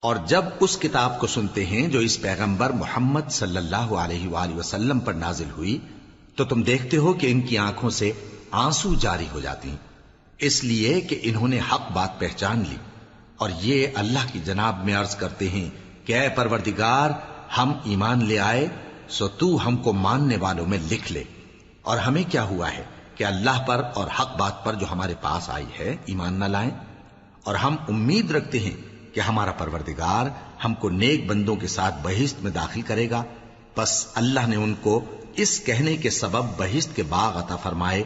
اور جب اس کتاب کو سنتے ہیں جو اس پیغمبر محمد صلی اللہ علیہ وآلہ وسلم پر نازل ہوئی تو تم دیکھتے ہو کہ ان کی آنکھوں سے آنسو جاری ہو جاتی ہیں، اس لیے کہ انہوں نے حق بات پہچان لی، اور یہ اللہ کی جناب میں عرض کرتے ہیں کہ اے پروردگار، ہم ایمان لے آئے سو تو ہم کو ماننے والوں میں لکھ لے، اور ہمیں کیا ہوا ہے کہ اللہ پر اور حق بات پر جو ہمارے پاس آئی ہے ایمان نہ لائیں، اور ہم امید رکھتے ہیں کہ ہمارا پروردگار ہم کو نیک بندوں کے ساتھ بہشت میں داخل کرے گا۔ بس اللہ نے ان کو اس کہنے کے سبب بہشت کے باغ عطا فرمائے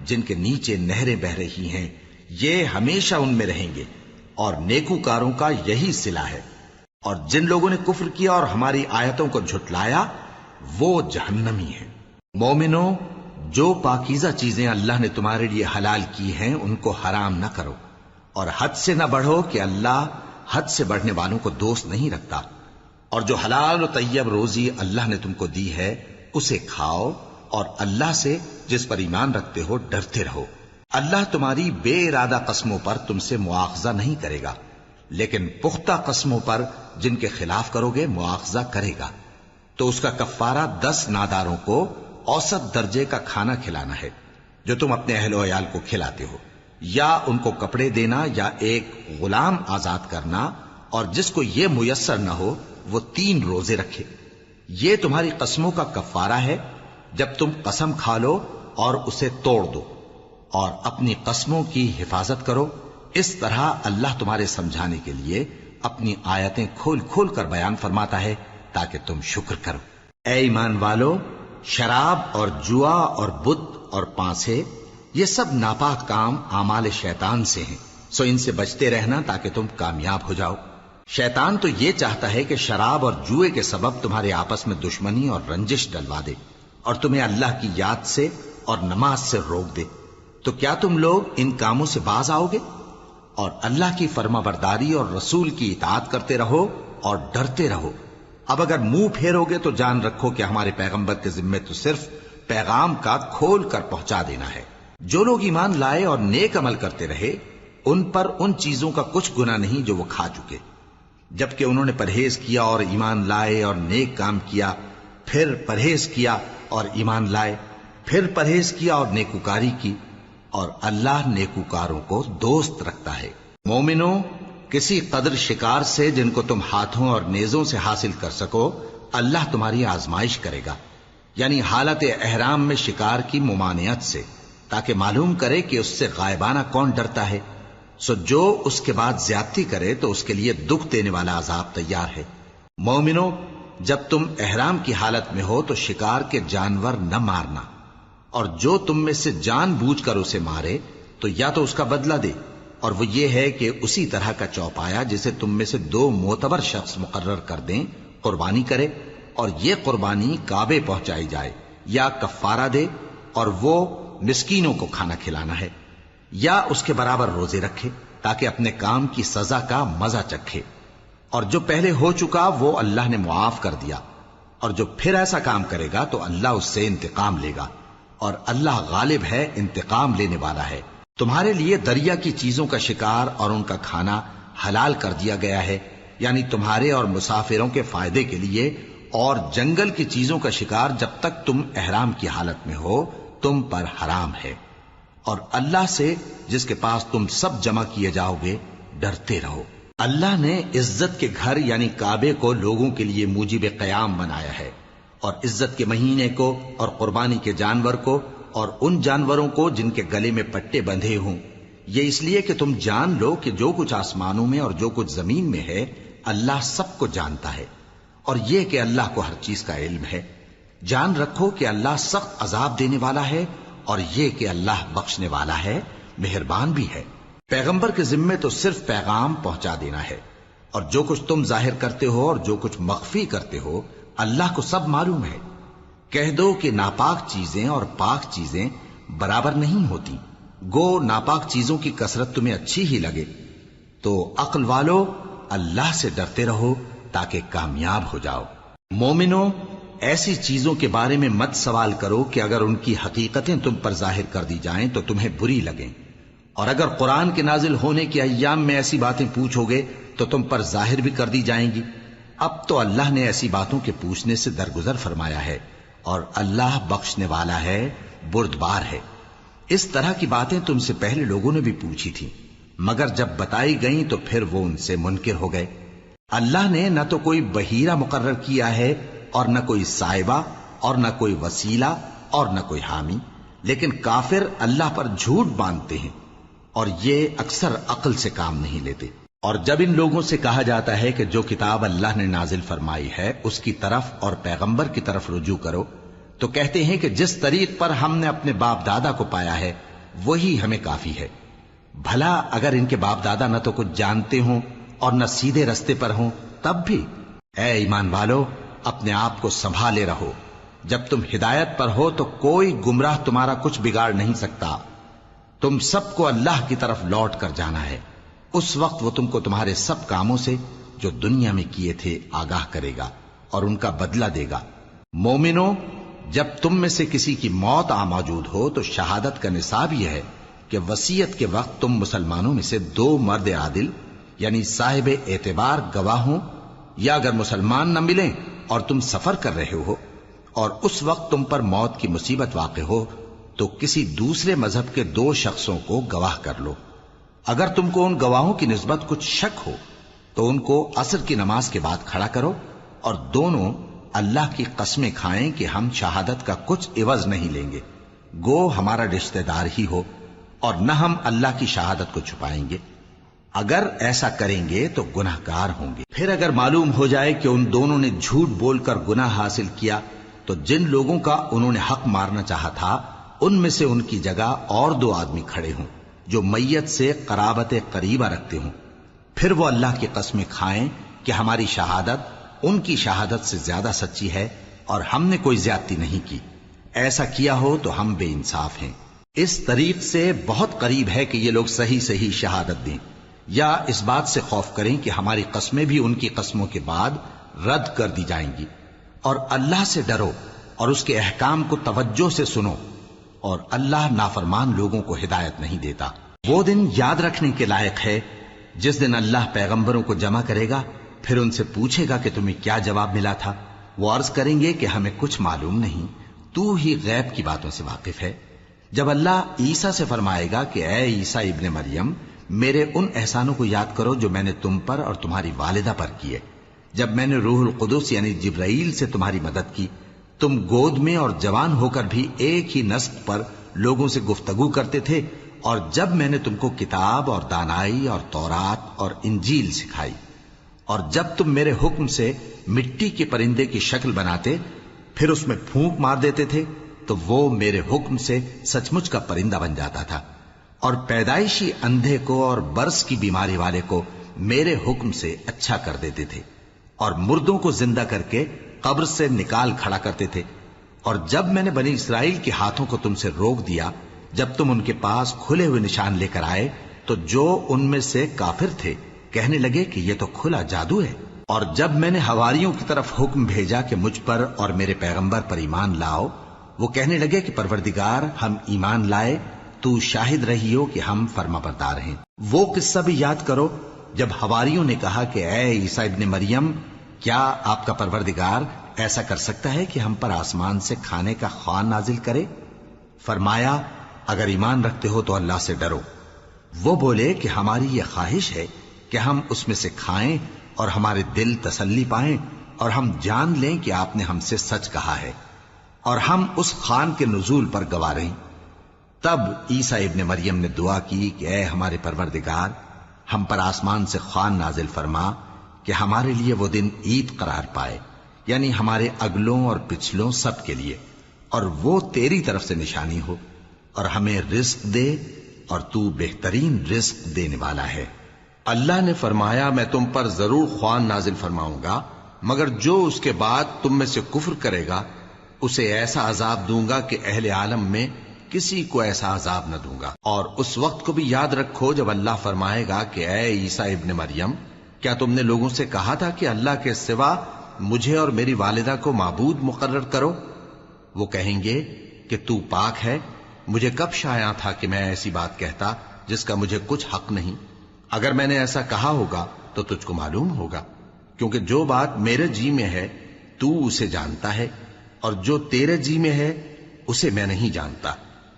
جن کے نیچے نہریں بہ رہی ہیں، یہ ہمیشہ ان میں رہیں گے، اور نیکوکاروں کا یہی صلہ ہے۔ اور جن لوگوں نے کفر کیا اور ہماری آیتوں کو جھٹلایا وہ جہنمی ہیں۔ مومنوں، جو پاکیزہ چیزیں اللہ نے تمہارے لیے حلال کی ہیں ان کو حرام نہ کرو، اور حد سے نہ بڑھو کہ اللہ حد سے بڑھنے والوں کو دوست نہیں رکھتا، اور جو حلال و طیب روزی اللہ نے تم کو دی ہے اسے کھاؤ، اور اللہ سے جس پر ایمان رکھتے ہو ڈرتے رہو۔ اللہ تمہاری بے ارادہ قسموں پر تم سے مواخذہ نہیں کرے گا، لیکن پختہ قسموں پر جن کے خلاف کرو گے مواخذہ کرے گا، تو اس کا کفارہ 10 ناداروں کو اوسط درجے کا کھانا کھلانا ہے جو تم اپنے اہل و عیال کو کھلاتے ہو، یا ان کو کپڑے دینا یا ایک غلام آزاد کرنا، اور جس کو یہ میسر نہ ہو وہ 3 روزے رکھے۔ یہ تمہاری قسموں کا کفارہ ہے جب تم قسم کھا لو اور اسے توڑ دو، اور اپنی قسموں کی حفاظت کرو۔ اس طرح اللہ تمہارے سمجھانے کے لیے اپنی آیتیں کھول کھول کر بیان فرماتا ہے تاکہ تم شکر کرو۔ اے ایمان والو، شراب اور جوا اور بت اور پانسے یہ سب ناپاک کام اعمال شیطان سے ہیں، سو ان سے بچتے رہنا تاکہ تم کامیاب ہو جاؤ۔ شیطان تو یہ چاہتا ہے کہ شراب اور جوئے کے سبب تمہارے آپس میں دشمنی اور رنجش ڈلوا دے، اور تمہیں اللہ کی یاد سے اور نماز سے روک دے۔ تو کیا تم لوگ ان کاموں سے باز آؤ گے؟ اور اللہ کی فرما برداری اور رسول کی اطاعت کرتے رہو اور ڈرتے رہو۔ اب اگر منہ پھیرو گے تو جان رکھو کہ ہمارے پیغمبر کے ذمے تو صرف پیغام کا کھول کر پہنچا دینا ہے۔ جو لوگ ایمان لائے اور نیک عمل کرتے رہے ان پر ان چیزوں کا کچھ گناہ نہیں جو وہ کھا چکے، جبکہ انہوں نے پرہیز کیا اور ایمان لائے اور نیک کام کیا، پھر پرہیز کیا اور ایمان لائے، پھر پرہیز کیا اور نیکوکاری کی، اور اللہ نیکوکاروں کو دوست رکھتا ہے۔ مومنوں، کسی قدر شکار سے جن کو تم ہاتھوں اور نیزوں سے حاصل کر سکو اللہ تمہاری آزمائش کرے گا، یعنی حالت احرام میں شکار کی ممانعت سے، تاکہ معلوم کرے کہ اس سے غائبانہ کون ڈرتا ہے۔ سو جو اس کے بعد زیادتی کرے تو اس کے لیے دکھ دینے والا عذاب تیار ہے۔ مومنوں، جب تم احرام کی حالت میں ہو تو شکار کے جانور نہ مارنا، اور جو تم میں سے جان بوجھ کر اسے مارے تو یا تو اس کا بدلہ دے، اور وہ یہ ہے کہ اسی طرح کا چوپایا جسے تم میں سے 2 معتبر شخص مقرر کر دیں قربانی کرے، اور یہ قربانی کعبے پہنچائی جائے، یا کفارہ دے اور وہ مسکینوں کو کھانا کھلانا ہے، یا اس کے برابر روزے رکھے تاکہ اپنے کام کی سزا کا مزہ چکھے، اور جو پہلے ہو چکا وہ اللہ نے معاف کر دیا، اور جو پھر ایسا کام کرے گا تو اللہ اس سے انتقام لے گا، اور اللہ غالب ہے، انتقام لینے والا ہے۔ تمہارے لیے دریا کی چیزوں کا شکار اور ان کا کھانا حلال کر دیا گیا ہے، یعنی تمہارے اور مسافروں کے فائدے کے لیے، اور جنگل کی چیزوں کا شکار جب تک تم احرام کی حالت میں ہو تم پر حرام ہے، اور اللہ سے جس کے پاس تم سب جمع کیے جاؤ گے ڈرتے رہو۔ اللہ نے عزت کے گھر یعنی کعبے کو لوگوں کے لیے موجب قیام بنایا ہے، اور عزت کے مہینے کو اور قربانی کے جانور کو اور ان جانوروں کو جن کے گلے میں پٹے بندھے ہوں، یہ اس لیے کہ تم جان لو کہ جو کچھ آسمانوں میں اور جو کچھ زمین میں ہے اللہ سب کو جانتا ہے، اور یہ کہ اللہ کو ہر چیز کا علم ہے۔ جان رکھو کہ اللہ سخت عذاب دینے والا ہے، اور یہ کہ اللہ بخشنے والا ہے، مہربان بھی ہے۔ پیغمبر کے ذمے تو صرف پیغام پہنچا دینا ہے، اور جو کچھ تم ظاہر کرتے ہو اور جو کچھ مخفی کرتے ہو اللہ کو سب معلوم ہے۔ کہہ دو کہ ناپاک چیزیں اور پاک چیزیں برابر نہیں ہوتی، گو ناپاک چیزوں کی کثرت تمہیں اچھی ہی لگے، تو عقل والو اللہ سے ڈرتے رہو تاکہ کامیاب ہو جاؤ۔ مومنوں، ایسی چیزوں کے بارے میں مت سوال کرو کہ اگر ان کی حقیقتیں تم پر ظاہر کر دی جائیں تو تمہیں بری لگیں، اور اگر قرآن کے نازل ہونے کے ایام میں ایسی باتیں پوچھو گے تو تم پر ظاہر بھی کر دی جائیں گی۔ اب تو اللہ نے ایسی باتوں کے پوچھنے سے درگزر فرمایا ہے، اور اللہ بخشنے والا ہے، بردبار ہے۔ اس طرح کی باتیں تم سے پہلے لوگوں نے بھی پوچھی تھیں، مگر جب بتائی گئیں تو پھر وہ ان سے منکر ہو گئے۔ اللہ نے نہ تو کوئی بحیرہ مقرر کیا ہے، اور نہ کوئی صاحبہ، اور نہ کوئی وسیلہ، اور نہ کوئی حامی، لیکن کافر اللہ پر جھوٹ باندھتے ہیں، اور یہ اکثر عقل سے کام نہیں لیتے۔ اور جب ان لوگوں سے کہا جاتا ہے کہ جو کتاب اللہ نے نازل فرمائی ہے اس کی طرف اور پیغمبر کی طرف رجوع کرو، تو کہتے ہیں کہ جس طریق پر ہم نے اپنے باپ دادا کو پایا ہے وہی ہمیں کافی ہے۔ بھلا اگر ان کے باپ دادا نہ تو کچھ جانتے ہوں اور نہ سیدھے رستے پر ہوں تب بھی؟ اے ایمان والو، اپنے آپ کو سنبھالے رہو، جب تم ہدایت پر ہو تو کوئی گمراہ تمہارا کچھ بگاڑ نہیں سکتا۔ تم سب کو اللہ کی طرف لوٹ کر جانا ہے، اس وقت وہ تم کو تمہارے سب کاموں سے جو دنیا میں کیے تھے آگاہ کرے گا اور ان کا بدلہ دے گا۔ مومنو، جب تم میں سے کسی کی موت آ موجود ہو تو شہادت کا نصاب یہ ہے کہ وصیت کے وقت تم مسلمانوں میں سے 2 مرد عادل یعنی صاحب اعتبار گواہ ہوں، یا اگر مسلمان نہ ملیں اور تم سفر کر رہے ہو اور اس وقت تم پر موت کی مصیبت واقع ہو تو کسی دوسرے مذہب کے 2 شخصوں کو گواہ کر لو۔ اگر تم کو ان گواہوں کی نسبت کچھ شک ہو تو ان کو عصر کی نماز کے بعد کھڑا کرو، اور دونوں اللہ کی قسمیں کھائیں کہ ہم شہادت کا کچھ عوض نہیں لیں گے، گو ہمارا رشتہ دار ہی ہو، اور نہ ہم اللہ کی شہادت کو چھپائیں گے۔ اگر ایسا کریں گے تو گناہ گار ہوں گے۔ پھر اگر معلوم ہو جائے کہ ان دونوں نے جھوٹ بول کر گناہ حاصل کیا تو جن لوگوں کا انہوں نے حق مارنا چاہا تھا ان میں سے ان کی جگہ اور 2 آدمی کھڑے ہوں جو میت سے قرابت قریبہ رکھتے ہوں، پھر وہ اللہ کی قسمیں کھائیں کہ ہماری شہادت ان کی شہادت سے زیادہ سچی ہے اور ہم نے کوئی زیادتی نہیں کی۔ ایسا کیا ہو تو ہم بے انصاف ہیں۔ اس طریق سے بہت قریب ہے کہ یہ لوگ صحیح صحیح شہادت دیں، یا اس بات سے خوف کریں کہ ہماری قسمیں بھی ان کی قسموں کے بعد رد کر دی جائیں گی۔ اور اللہ سے ڈرو اور اس کے احکام کو توجہ سے سنو، اور اللہ نافرمان لوگوں کو ہدایت نہیں دیتا۔ وہ دن یاد رکھنے کے لائق ہے جس دن اللہ پیغمبروں کو جمع کرے گا، پھر ان سے پوچھے گا کہ تمہیں کیا جواب ملا تھا۔ وہ عرض کریں گے کہ ہمیں کچھ معلوم نہیں، تو ہی غیب کی باتوں سے واقف ہے۔ جب اللہ عیسیٰ سے فرمائے گا کہ اے عیسیٰ ابن مریم، میرے ان احسانوں کو یاد کرو جو میں نے تم پر اور تمہاری والدہ پر کیے، جب میں نے روح القدس یعنی جبرائیل سے تمہاری مدد کی، تم گود میں اور جوان ہو کر بھی ایک ہی نسق پر لوگوں سے گفتگو کرتے تھے، اور جب میں نے تم کو کتاب اور دانائی اور تورات اور انجیل سکھائی، اور جب تم میرے حکم سے مٹی کے پرندے کی شکل بناتے پھر اس میں پھونک مار دیتے تھے تو وہ میرے حکم سے سچ مچ کا پرندہ بن جاتا تھا، اور پیدائشی اندھے کو اور برس کی بیماری والے کو میرے حکم سے اچھا کر دیتے تھے، اور مردوں کو زندہ کر کے قبر سے نکال کھڑا کرتے تھے۔ اور جب میں نے بنی اسرائیل کے ہاتھوں کو تم سے روک دیا جب تم ان کے پاس کھلے ہوئے نشان لے کر آئے تو جو ان میں سے کافر تھے کہنے لگے کہ یہ تو کھلا جادو ہے۔ اور جب میں نے حواریوں کی طرف حکم بھیجا کہ مجھ پر اور میرے پیغمبر پر ایمان لاؤ، وہ کہنے لگے کہ پروردگار ہم ایمان لائے، تو شاہد رہی ہو کہ ہم فرما بردار ہیں۔ وہ قصہ بھی یاد کرو جب حواریوں نے کہا کہ اے عیسیٰ ابن مریم، کیا آپ کا پروردگار ایسا کر سکتا ہے کہ ہم پر آسمان سے کھانے کا خوان نازل کرے؟ فرمایا اگر ایمان رکھتے ہو تو اللہ سے ڈرو۔ وہ بولے کہ ہماری یہ خواہش ہے کہ ہم اس میں سے کھائیں اور ہمارے دل تسلی پائیں اور ہم جان لیں کہ آپ نے ہم سے سچ کہا ہے، اور ہم اس خوان کے نزول پر گواہ رہیں۔ تب عیسیٰ ابن مریم نے دعا کی کہ اے ہمارے پروردگار، ہم پر آسمان سے خوان نازل فرما کہ ہمارے لیے وہ دن عید قرار پائے، یعنی ہمارے اگلوں اور پچھلوں سب کے لیے، اور وہ تیری طرف سے نشانی ہو، اور ہمیں رزق دے اور تو بہترین رزق دینے والا ہے۔ اللہ نے فرمایا میں تم پر ضرور خوان نازل فرماؤں گا، مگر جو اس کے بعد تم میں سے کفر کرے گا اسے ایسا عذاب دوں گا کہ اہل عالم میں کسی کو ایسا عذاب نہ دوں گا۔ اور اس وقت کو بھی یاد رکھو جب اللہ فرمائے گا کہ اے عیسیٰ ابن مریم، کیا تم نے لوگوں سے کہا تھا کہ اللہ کے سوا مجھے اور میری والدہ کو معبود مقرر کرو؟ وہ کہیں گے کہ تو پاک ہے، مجھے کب شایع تھا کہ میں ایسی بات کہتا جس کا مجھے کچھ حق نہیں؟ اگر میں نے ایسا کہا ہوگا تو تجھ کو معلوم ہوگا، کیونکہ جو بات میرے جی میں ہے تو اسے جانتا ہے، اور جو تیرے جی میں ہے اسے میں نہیں جانتا۔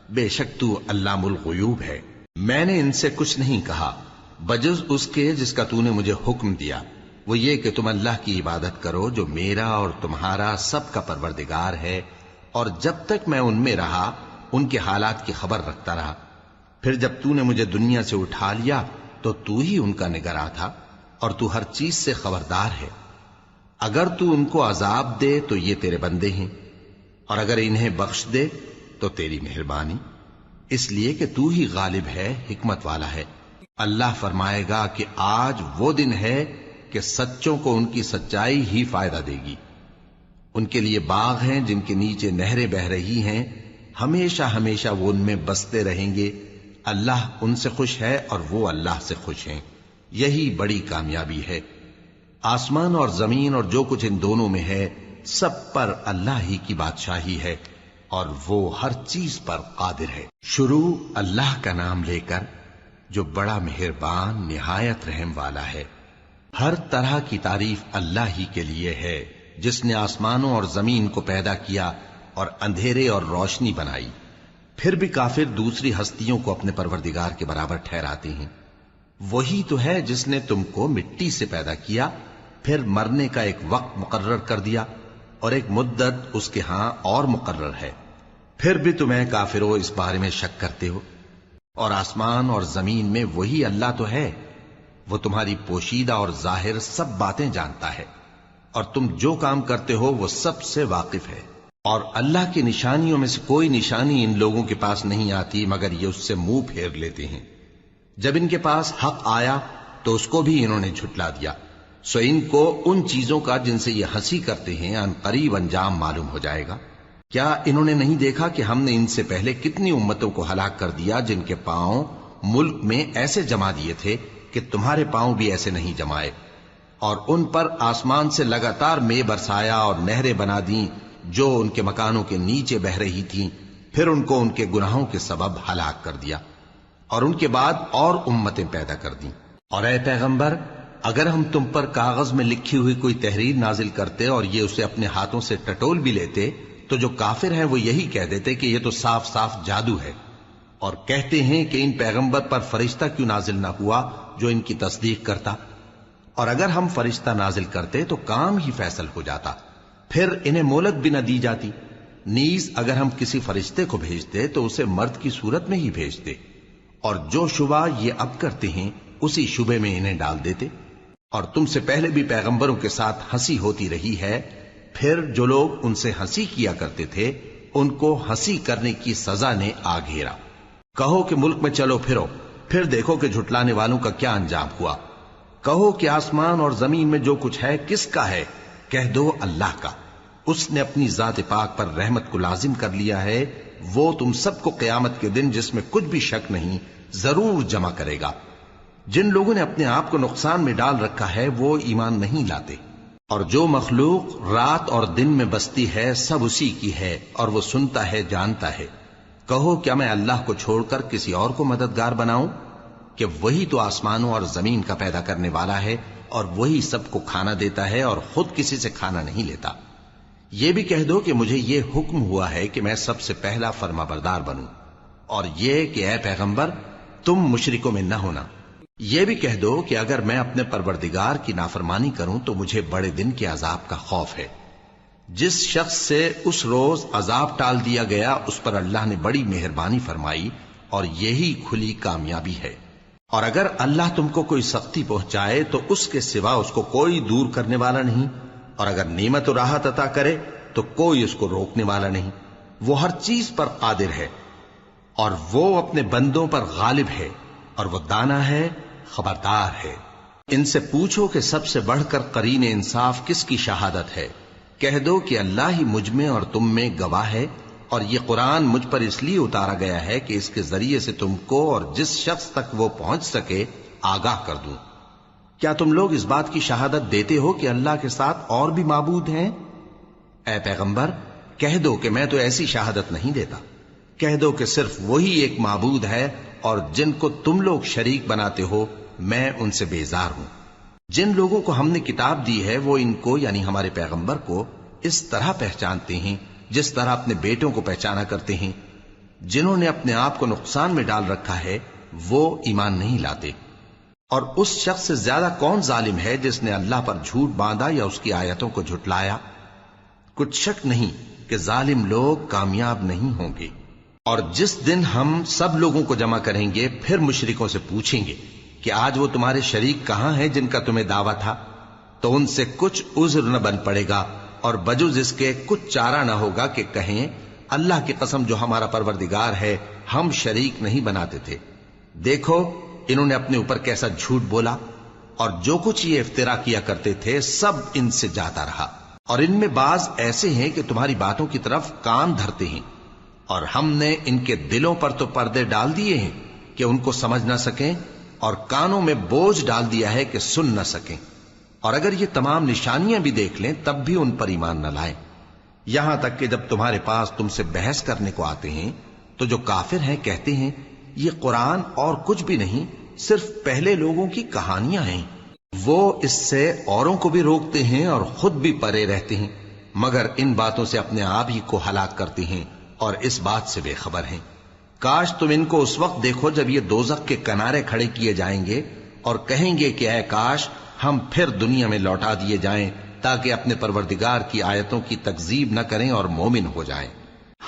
بے شک تو علام الغیوب ہے۔ میں نے ان سے کچھ نہیں کہا بجز اس کے جس کا تو نے مجھے حکم دیا، وہ یہ کہ تم اللہ کی عبادت کرو جو میرا اور تمہارا سب کا پروردگار ہے، اور جب تک میں ان میں رہا ان کے حالات کی خبر رکھتا رہا۔ پھر جب تو نے مجھے دنیا سے اٹھا لیا تو تو ہی ان کا نگراں تھا، اور تو ہر چیز سے خبردار ہے۔ اگر تو ان کو عذاب دے تو یہ تیرے بندے ہیں، اور اگر انہیں بخش دے تو تیری مہربانی، اس لیے کہ تو ہی غالب ہے، حکمت والا ہے۔ اللہ فرمائے گا کہ آج وہ دن ہے کہ سچوں کو ان کی سچائی ہی فائدہ دے گی۔ ان کے لیے باغ ہیں جن کے نیچے نہریں بہ رہی ہیں، ہمیشہ ہمیشہ وہ ان میں بستے رہیں گے۔ اللہ ان سے خوش ہے اور وہ اللہ سے خوش ہیں، یہی بڑی کامیابی ہے۔ آسمان اور زمین اور جو کچھ ان دونوں میں ہے سب پر اللہ ہی کی بادشاہی ہے، اور وہ ہر چیز پر قادر ہے۔ شروع اللہ کا نام لے کر جو بڑا مہربان نہایت رحم والا ہے۔ ہر طرح کی تعریف اللہ ہی کے لیے ہے، جس نے آسمانوں اور زمین کو پیدا کیا اور اندھیرے اور روشنی بنائی۔ پھر بھی کافر دوسری ہستیوں کو اپنے پروردگار کے برابر ٹھہراتے ہیں۔ وہی تو ہے جس نے تم کو مٹی سے پیدا کیا، پھر مرنے کا ایک وقت مقرر کر دیا، اور ایک مدت اس کے ہاں اور مقرر ہے۔ پھر بھی تمہیں کافروں اس بارے میں شک کرتے ہو، اور آسمان اور زمین میں وہی اللہ تو ہے، وہ تمہاری پوشیدہ اور ظاہر سب باتیں جانتا ہے، اور تم جو کام کرتے ہو وہ سب سے واقف ہے۔ اور اللہ کی نشانیوں میں سے کوئی نشانی ان لوگوں کے پاس نہیں آتی مگر یہ اس سے منہ پھیر لیتے ہیں۔ جب ان کے پاس حق آیا تو اس کو بھی انہوں نے جھٹلا دیا، سو ان کو ان چیزوں کا جن سے یہ ہنسی کرتے ہیں ان قریب انجام معلوم ہو جائے گا۔ کیا انہوں نے نہیں دیکھا کہ ہم نے ان سے پہلے کتنی امتوں کو ہلاک کر دیا جن کے پاؤں ملک میں ایسے جما دیے تھے کہ تمہارے پاؤں بھی ایسے نہیں جمائے، اور ان پر آسمان سے لگاتار مے برسایا اور نہریں بنا دیں جو ان کے مکانوں کے نیچے بہ رہی تھیں، پھر ان کو ان کے گناہوں کے سبب ہلاک کر دیا، اور ان کے بعد اور امتیں پیدا کر دیں۔ اور اے پیغمبر، اگر ہم تم پر کاغذ میں لکھی ہوئی کوئی تحریر نازل کرتے اور یہ اسے اپنے ہاتھوں سے ٹٹول بھی لیتے تو جو کافر ہیں وہ یہی کہہ دیتے کہ یہ تو صاف صاف جادو ہے، اور کہتے ہیں کہ ان پیغمبر پر فرشتہ کیوں نازل نہ ہوا جو ان کی تصدیق کرتا، اور اگر ہم فرشتہ نازل کرتے تو کام ہی فیصل ہو جاتا، پھر انہیں مہلت بھی نہ دی جاتی۔ نیز اگر ہم کسی فرشتے کو بھیجتے تو اسے مرد کی صورت میں ہی بھیجتے، اور جو شبہ یہ اب کرتے ہیں اسی شبے میں انہیں ڈال دیتے۔ اور تم سے پہلے بھی پیغمبروں کے ساتھ ہنسی ہوتی رہی ہے، پھر جو لوگ ان سے ہنسی کیا کرتے تھے ان کو ہنسی کرنے کی سزا نے آ گھیرا۔ کہو کہ ملک میں چلو پھرو، پھر دیکھو کہ جھٹلانے والوں کا کیا انجام ہوا۔ کہو کہ آسمان اور زمین میں جو کچھ ہے کس کا ہے؟ کہہ دو اللہ کا۔ اس نے اپنی ذات پاک پر رحمت کو لازم کر لیا ہے، وہ تم سب کو قیامت کے دن جس میں کچھ بھی شک نہیں ضرور جمع کرے گا۔ جن لوگوں نے اپنے آپ کو نقصان میں ڈال رکھا ہے وہ ایمان نہیں لاتے، اور جو مخلوق رات اور دن میں بستی ہے سب اسی کی ہے، اور وہ سنتا ہے جانتا ہے۔ کہو کیا میں اللہ کو چھوڑ کر کسی اور کو مددگار بناؤں؟ کہ وہی تو آسمانوں اور زمین کا پیدا کرنے والا ہے، اور وہی سب کو کھانا دیتا ہے اور خود کسی سے کھانا نہیں لیتا۔ یہ بھی کہہ دو کہ مجھے یہ حکم ہوا ہے کہ میں سب سے پہلا فرما بردار بنوں، اور یہ کہ اے پیغمبر تم مشرکوں میں نہ ہونا۔ یہ بھی کہہ دو کہ اگر میں اپنے پروردگار کی نافرمانی کروں تو مجھے بڑے دن کے عذاب کا خوف ہے۔ جس شخص سے اس روز عذاب ٹال دیا گیا اس پر اللہ نے بڑی مہربانی فرمائی، اور یہی کھلی کامیابی ہے۔ اور اگر اللہ تم کو کوئی سختی پہنچائے تو اس کے سوا اس کو کوئی دور کرنے والا نہیں، اور اگر نعمت و راحت عطا کرے تو کوئی اس کو روکنے والا نہیں۔ وہ ہر چیز پر قادر ہے، اور وہ اپنے بندوں پر غالب ہے، اور وہ دانا ہے، خبردار ہے۔ ان سے پوچھو کہ سب سے بڑھ کر قرین انصاف کس کی شہادت ہے؟ کہہ دو کہ اللہ ہی مجھ میں اور تم میں گواہ ہے، اور یہ قرآن مجھ پر اس لیے اتارا گیا ہے کہ اس کے ذریعے سے تم کو اور جس شخص تک وہ پہنچ سکے آگاہ کر دوں۔ کیا تم لوگ اس بات کی شہادت دیتے ہو کہ اللہ کے ساتھ اور بھی معبود ہیں؟ اے پیغمبر کہہ دو کہ میں تو ایسی شہادت نہیں دیتا۔ کہہ دو کہ صرف وہی ایک معبود ہے اور جن کو تم لوگ شریک بناتے ہو میں ان سے بیزار ہوں۔ جن لوگوں کو ہم نے کتاب دی ہے وہ ان کو یعنی ہمارے پیغمبر کو اس طرح پہچانتے ہیں جس طرح اپنے بیٹوں کو پہچانا کرتے ہیں۔ جنہوں نے اپنے آپ کو نقصان میں ڈال رکھا ہے وہ ایمان نہیں لاتے۔ اور اس شخص سے زیادہ کون ظالم ہے جس نے اللہ پر جھوٹ باندھا یا اس کی آیتوں کو جھٹلایا؟ کچھ شک نہیں کہ ظالم لوگ کامیاب نہیں ہوں گے۔ اور جس دن ہم سب لوگوں کو جمع کریں گے پھر مشرکوں سے پوچھیں گے کہ آج وہ تمہارے شریک کہاں ہیں جن کا تمہیں دعویٰ تھا، تو ان سے کچھ عذر نہ بن پڑے گا اور بجز اس کے کچھ چارہ نہ ہوگا کہ کہیں اللہ کی قسم جو ہمارا پروردگار ہے ہم شریک نہیں بناتے تھے۔ دیکھو انہوں نے اپنے اوپر کیسا جھوٹ بولا، اور جو کچھ یہ افترا کیا کرتے تھے سب ان سے جاتا رہا۔ اور ان میں بعض ایسے ہیں کہ تمہاری باتوں کی طرف کان دھرتے ہیں، اور ہم نے ان کے دلوں پر تو پردے ڈال دیے ہیں کہ ان کو سمجھ نہ سکیں، اور کانوں میں بوجھ ڈال دیا ہے کہ سن نہ سکیں، اور اگر یہ تمام نشانیاں بھی دیکھ لیں تب بھی ان پر ایمان نہ لائیں۔ یہاں تک کہ جب تمہارے پاس تم سے بحث کرنے کو آتے ہیں تو جو کافر ہیں کہتے ہیں یہ قرآن اور کچھ بھی نہیں صرف پہلے لوگوں کی کہانیاں ہیں۔ وہ اس سے اوروں کو بھی روکتے ہیں اور خود بھی پرے رہتے ہیں، مگر ان باتوں سے اپنے آپ ہی کو ہلاک کرتے ہیں اور اس بات سے بے خبر ہیں۔ کاش تم ان کو اس وقت دیکھو جب یہ دوزخ کے کنارے کھڑے کیے جائیں گے اور کہیں گے کہ اے کاش ہم پھر دنیا میں لوٹا دیے جائیں تاکہ اپنے پروردگار کی آیتوں کی تکذیب نہ کریں اور مومن ہو جائیں۔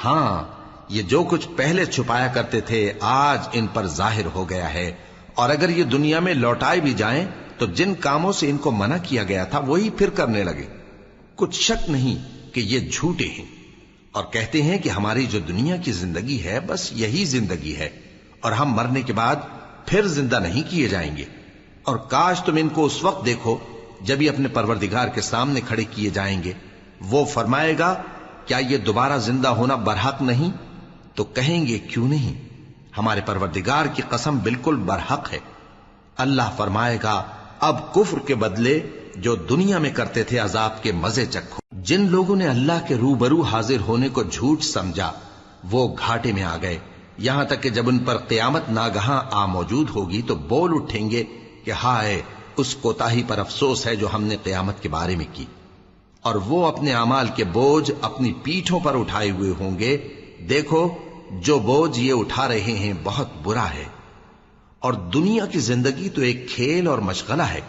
ہاں یہ جو کچھ پہلے چھپایا کرتے تھے آج ان پر ظاہر ہو گیا ہے، اور اگر یہ دنیا میں لوٹائے بھی جائیں تو جن کاموں سے ان کو منع کیا گیا تھا وہی پھر کرنے لگے۔ کچھ شک نہیں کہ یہ جھوٹے ہیں، اور کہتے ہیں کہ ہماری جو دنیا کی زندگی ہے بس یہی زندگی ہے اور ہم مرنے کے بعد پھر زندہ نہیں کیے جائیں گے۔ اور کاش تم ان کو اس وقت دیکھو جب یہ اپنے پروردگار کے سامنے کھڑے کیے جائیں گے، وہ فرمائے گا کیا یہ دوبارہ زندہ ہونا برحق نہیں؟ تو کہیں گے کیوں نہیں، ہمارے پروردگار کی قسم بالکل برحق ہے۔ اللہ فرمائے گا اب کفر کے بدلے جو دنیا میں کرتے تھے عذاب کے مزے چکھو۔ جن لوگوں نے اللہ کے روبرو حاضر ہونے کو جھوٹ سمجھا وہ گھاٹے میں آ گئے، یہاں تک کہ جب ان پر قیامت ناگہاں آ موجود ہوگی تو بول اٹھیں گے کہ ہائے اس کوتاہی پر افسوس ہے جو ہم نے قیامت کے بارے میں کی، اور وہ اپنے اعمال کے بوجھ اپنی پیٹھوں پر اٹھائے ہوئے ہوں گے۔ دیکھو جو بوجھ یہ اٹھا رہے ہیں بہت برا ہے، اور دنیا کی زندگی تو ایک کھیل اور مشغلہ ہے،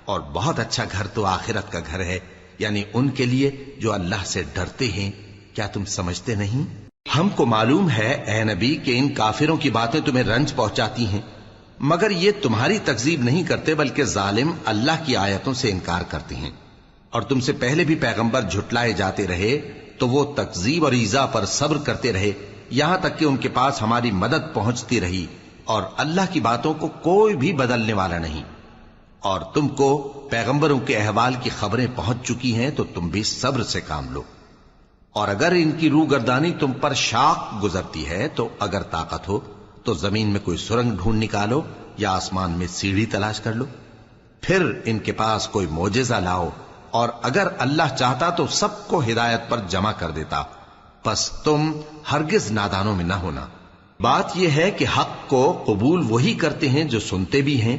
اور بہت اچھا گھر تو آخرت کا گھر ہے، یعنی ان کے لیے جو اللہ سے ڈرتے ہیں۔ کیا تم سمجھتے نہیں؟ ہم کو معلوم ہے اے نبی کہ ان کافروں کی باتیں تمہیں رنج پہنچاتی ہیں، مگر یہ تمہاری تکذیب نہیں کرتے بلکہ ظالم اللہ کی آیتوں سے انکار کرتے ہیں۔ اور تم سے پہلے بھی پیغمبر جھٹلائے جاتے رہے تو وہ تکذیب اور ایذا پر صبر کرتے رہے یہاں تک کہ ان کے پاس ہماری مدد پہنچتی رہی، اور اللہ کی باتوں کو کوئی بھی بدلنے والا نہیں۔ اور تم کو پیغمبروں کے احوال کی خبریں پہنچ چکی ہیں تو تم بھی صبر سے کام لو۔ اور اگر ان کی روح گردانی تم پر شاق گزرتی ہے تو اگر طاقت ہو تو زمین میں کوئی سرنگ ڈھونڈ نکالو یا آسمان میں سیڑھی تلاش کر لو، پھر ان کے پاس کوئی معجزہ لاؤ، اور اگر اللہ چاہتا تو سب کو ہدایت پر جمع کر دیتا، پس تم ہرگز نادانوں میں نہ ہونا۔ بات یہ ہے کہ حق کو قبول وہی کرتے ہیں جو سنتے بھی ہیں،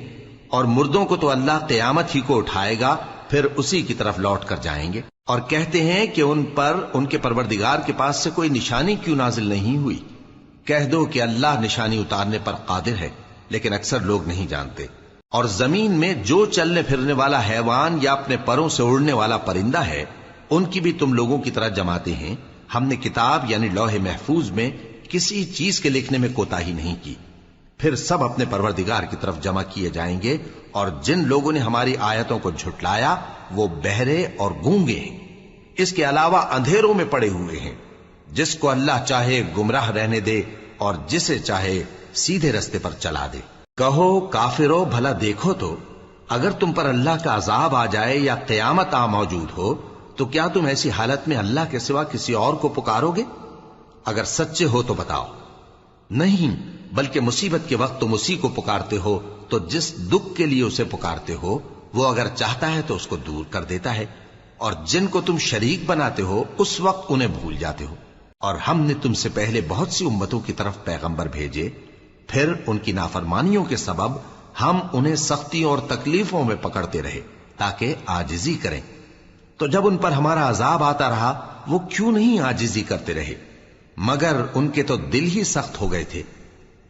اور مردوں کو تو اللہ قیامت ہی کو اٹھائے گا پھر اسی کی طرف لوٹ کر جائیں گے۔ اور کہتے ہیں کہ ان پر ان کے پروردگار کے پاس سے کوئی نشانی کیوں نازل نہیں ہوئی؟ کہہ دو کہ اللہ نشانی اتارنے پر قادر ہے، لیکن اکثر لوگ نہیں جانتے۔ اور زمین میں جو چلنے پھرنے والا حیوان یا اپنے پروں سے اڑنے والا پرندہ ہے ان کی بھی تم لوگوں کی طرح جماتے ہیں۔ ہم نے کتاب یعنی لوح محفوظ میں کسی چیز کے لکھنے میں کوتاہی نہیں کی، پھر سب اپنے پروردگار کی طرف جمع کیے جائیں گے۔ اور جن لوگوں نے ہماری آیتوں کو جھٹلایا وہ بہرے اور گونگے ہیں، اس کے علاوہ اندھیروں میں پڑے ہوئے ہیں۔ جس کو اللہ چاہے گمراہ رہنے دے اور جسے چاہے سیدھے رستے پر چلا دے۔ کہو کافرو بھلا دیکھو تو اگر تم پر اللہ کا عذاب آ جائے یا قیامت آ موجود ہو تو کیا تم ایسی حالت میں اللہ کے سوا کسی اور کو پکارو گے؟ اگر سچے ہو تو بتاؤ۔ نہیں، بلکہ مصیبت کے وقت تم اسی کو پکارتے ہو، تو جس دکھ کے لیے اسے پکارتے ہو وہ اگر چاہتا ہے تو اس کو دور کر دیتا ہے، اور جن کو تم شریک بناتے ہو اس وقت انہیں بھول جاتے ہو۔ اور ہم نے تم سے پہلے بہت سی امتوں کی طرف پیغمبر بھیجے، پھر ان کی نافرمانیوں کے سبب ہم انہیں سختیوں اور تکلیفوں میں پکڑتے رہے تاکہ عاجزی کریں، تو جب ان پر ہمارا عذاب آتا رہا وہ کیوں نہیں عاجزی کرتے رہے؟ مگر ان کے تو دل ہی سخت ہو گئے تھے،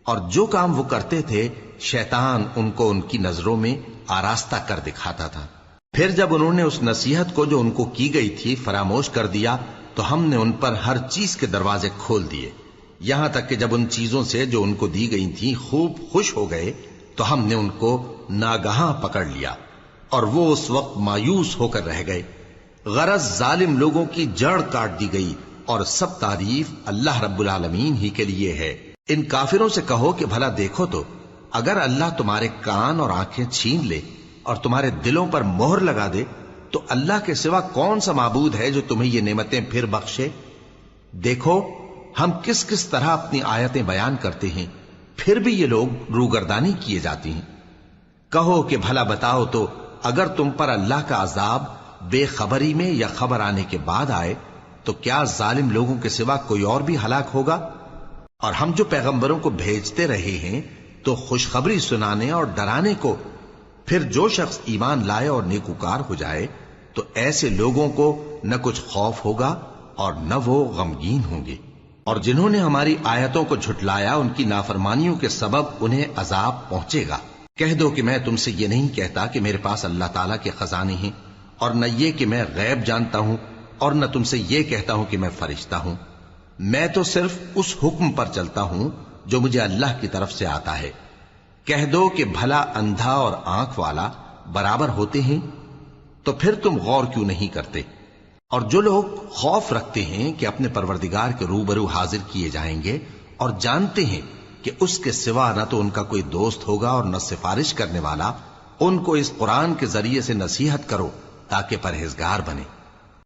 اور جو کام وہ کرتے تھے شیطان ان کو ان کی نظروں میں آراستہ کر دکھاتا تھا۔ پھر جب انہوں نے اس نصیحت کو جو ان کو کی گئی تھی فراموش کر دیا تو ہم نے ان پر ہر چیز کے دروازے کھول دیے، یہاں تک کہ جب ان چیزوں سے جو ان کو دی گئی تھی خوب خوش ہو گئے تو ہم نے ان کو ناگہاں پکڑ لیا، اور وہ اس وقت مایوس ہو کر رہ گئے۔ غرض ظالم لوگوں کی جڑ کاٹ دی گئی، اور سب تعریف اللہ رب العالمین ہی کے لیے ہے۔ ان کافروں سے کہو کہ بھلا دیکھو تو اگر اللہ تمہارے کان اور آنکھیں چھین لے اور تمہارے دلوں پر مہر لگا دے تو اللہ کے سوا کون سا معبود ہے جو تمہیں یہ نعمتیں پھر بخشے؟ دیکھو ہم کس کس طرح اپنی آیتیں بیان کرتے ہیں، پھر بھی یہ لوگ روگردانی کیے جاتی ہیں۔ کہو کہ بھلا بتاؤ تو اگر تم پر اللہ کا عذاب بے خبری میں یا خبر آنے کے بعد آئے تو کیا ظالم لوگوں کے سوا کوئی اور بھی ہلاک ہوگا؟ اور ہم جو پیغمبروں کو بھیجتے رہے ہیں تو خوشخبری سنانے اور ڈرانے کو، پھر جو شخص ایمان لائے اور نیکوکار ہو جائے تو ایسے لوگوں کو نہ کچھ خوف ہوگا اور نہ وہ غمگین ہوں گے، اور جنہوں نے ہماری آیتوں کو جھٹلایا ان کی نافرمانیوں کے سبب انہیں عذاب پہنچے گا۔ کہہ دو کہ میں تم سے یہ نہیں کہتا کہ میرے پاس اللہ تعالیٰ کے خزانے ہیں، اور نہ یہ کہ میں غیب جانتا ہوں، اور نہ تم سے یہ کہتا ہوں کہ میں فرشتہ ہوں۔ میں تو صرف اس حکم پر چلتا ہوں جو مجھے اللہ کی طرف سے آتا ہے۔ کہہ دو کہ بھلا اندھا اور آنکھ والا برابر ہوتے ہیں؟ تو پھر تم غور کیوں نہیں کرتے؟ اور جو لوگ خوف رکھتے ہیں کہ اپنے پروردگار کے روبرو حاضر کیے جائیں گے اور جانتے ہیں کہ اس کے سوا نہ تو ان کا کوئی دوست ہوگا اور نہ سفارش کرنے والا، ان کو اس قرآن کے ذریعے سے نصیحت کرو تاکہ پرہیزگار بنے۔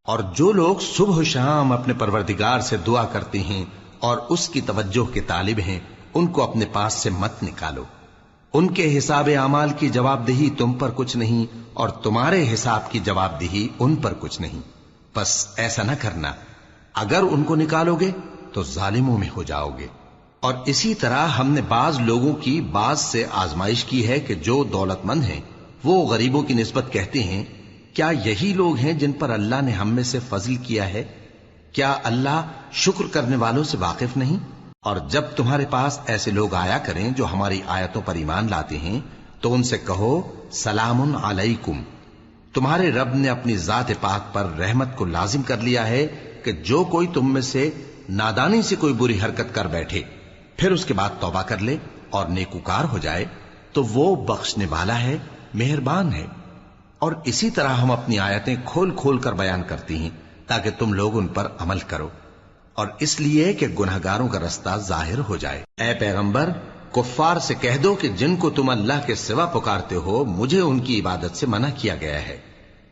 اور جو لوگ صبح و شام اپنے پروردگار سے دعا کرتے ہیں اور اس کی توجہ کے طالب ہیں، ان کو اپنے پاس سے مت نکالو۔ ان کے حساب اعمال کی جواب دہی تم پر کچھ نہیں، اور تمہارے حساب کی جواب دہی ان پر کچھ نہیں۔ بس ایسا نہ کرنا، اگر ان کو نکالو گے تو ظالموں میں ہو جاؤ گے۔ اور اسی طرح ہم نے بعض لوگوں کی بعض سے آزمائش کی ہے کہ جو دولت مند ہیں وہ غریبوں کی نسبت کہتے ہیں کیا یہی لوگ ہیں جن پر اللہ نے ہم میں سے فضل کیا ہے؟ کیا اللہ شکر کرنے والوں سے واقف نہیں؟ اور جب تمہارے پاس ایسے لوگ آیا کریں جو ہماری آیتوں پر ایمان لاتے ہیں تو ان سے کہو سلام علیکم، تمہارے رب نے اپنی ذات پاک پر رحمت کو لازم کر لیا ہے کہ جو کوئی تم میں سے نادانی سے کوئی بری حرکت کر بیٹھے پھر اس کے بعد توبہ کر لے اور نیکوکار ہو جائے تو وہ بخشنے والا ہے، مہربان ہے۔ اور اسی طرح ہم اپنی آیتیں کھول کھول کر بیان کرتی ہیں تاکہ تم لوگ ان پر عمل کرو، اور اس لیے کہ گنہگاروں کا رستہ ظاہر ہو جائے۔ اے پیغمبر، کفار سے کہہ دو کہ جن کو تم اللہ کے سوا پکارتے ہو مجھے ان کی عبادت سے منع کیا گیا ہے۔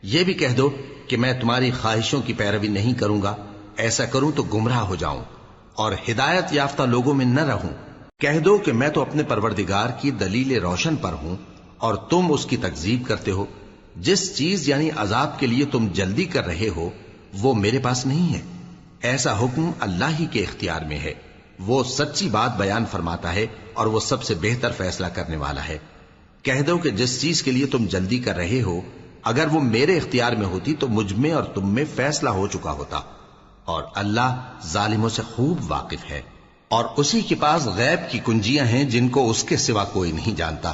یہ بھی کہہ دو کہ میں تمہاری خواہشوں کی پیروی نہیں کروں گا، ایسا کروں تو گمراہ ہو جاؤں اور ہدایت یافتہ لوگوں میں نہ رہوں۔ کہہ دو کہ میں تو اپنے پروردگار کی دلیل روشن پر ہوں اور تم اس کی تکذیب کرتے ہو۔ جس چیز یعنی عذاب کے لیے تم جلدی کر رہے ہو وہ میرے پاس نہیں ہے، ایسا حکم اللہ ہی کے اختیار میں ہے۔ وہ سچی بات بیان فرماتا ہے اور وہ سب سے بہتر فیصلہ کرنے والا ہے۔ کہہ دو کہ جس چیز کے لیے تم جلدی کر رہے ہو اگر وہ میرے اختیار میں ہوتی تو مجھ میں اور تم میں فیصلہ ہو چکا ہوتا، اور اللہ ظالموں سے خوب واقف ہے۔ اور اسی کے پاس غیب کی کنجیاں ہیں جن کو اس کے سوا کوئی نہیں جانتا،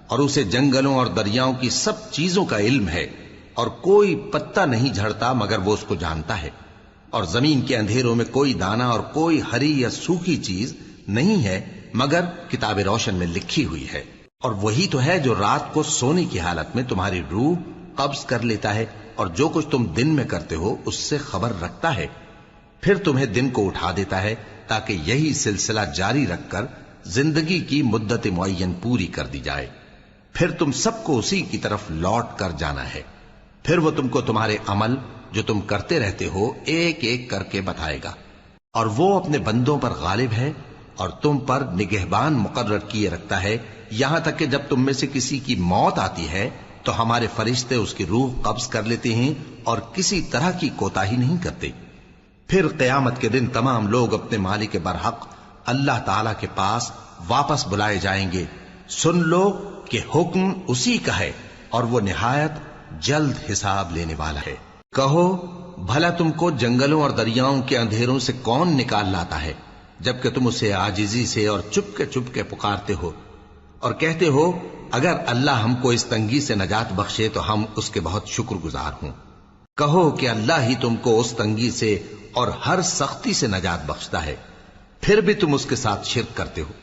اور اسے جنگلوں اور دریاؤں کی سب چیزوں کا علم ہے، اور کوئی پتا نہیں جھڑتا مگر وہ اس کو جانتا ہے، اور زمین کے اندھیروں میں کوئی دانہ اور کوئی ہری یا سوکھی چیز نہیں ہے مگر کتاب روشن میں لکھی ہوئی ہے۔ اور وہی تو ہے جو رات کو سونے کی حالت میں تمہاری روح قبض کر لیتا ہے اور جو کچھ تم دن میں کرتے ہو اس سے خبر رکھتا ہے، پھر تمہیں دن کو اٹھا دیتا ہے تاکہ یہی سلسلہ جاری رکھ کر زندگی کی مدت معین پوری کر دی جائے، پھر تم سب کو اسی کی طرف لوٹ کر جانا ہے، پھر وہ تم کو تمہارے عمل جو تم کرتے رہتے ہو ایک ایک کر کے بتائے گا، اور وہ اپنے بندوں پر غالب ہے اور تم پر نگہبان مقرر کیے رکھتا ہے، یہاں تک کہ جب تم میں سے کسی کی موت آتی ہے تو ہمارے فرشتے اس کی روح قبض کر لیتے ہیں اور کسی طرح کی کوتاہی نہیں کرتے۔ پھر قیامت کے دن تمام لوگ اپنے مالک برحق اللہ تعالی کے پاس واپس بلائے جائیں گے۔ سن لو کہ حکم اسی کا ہے اور وہ نہایت جلد حساب لینے والا ہے۔ کہو بھلا تم کو جنگلوں اور دریاؤں کے اندھیروں سے کون نکال لاتا ہے، جبکہ تم اسے عاجزی سے اور چپ کے پکارتے ہو اور کہتے ہو اگر اللہ ہم کو اس تنگی سے نجات بخشے تو ہم اس کے بہت شکر گزار ہوں۔ کہو کہ اللہ ہی تم کو اس تنگی سے اور ہر سختی سے نجات بخشتا ہے، پھر بھی تم اس کے ساتھ شرک کرتے ہو۔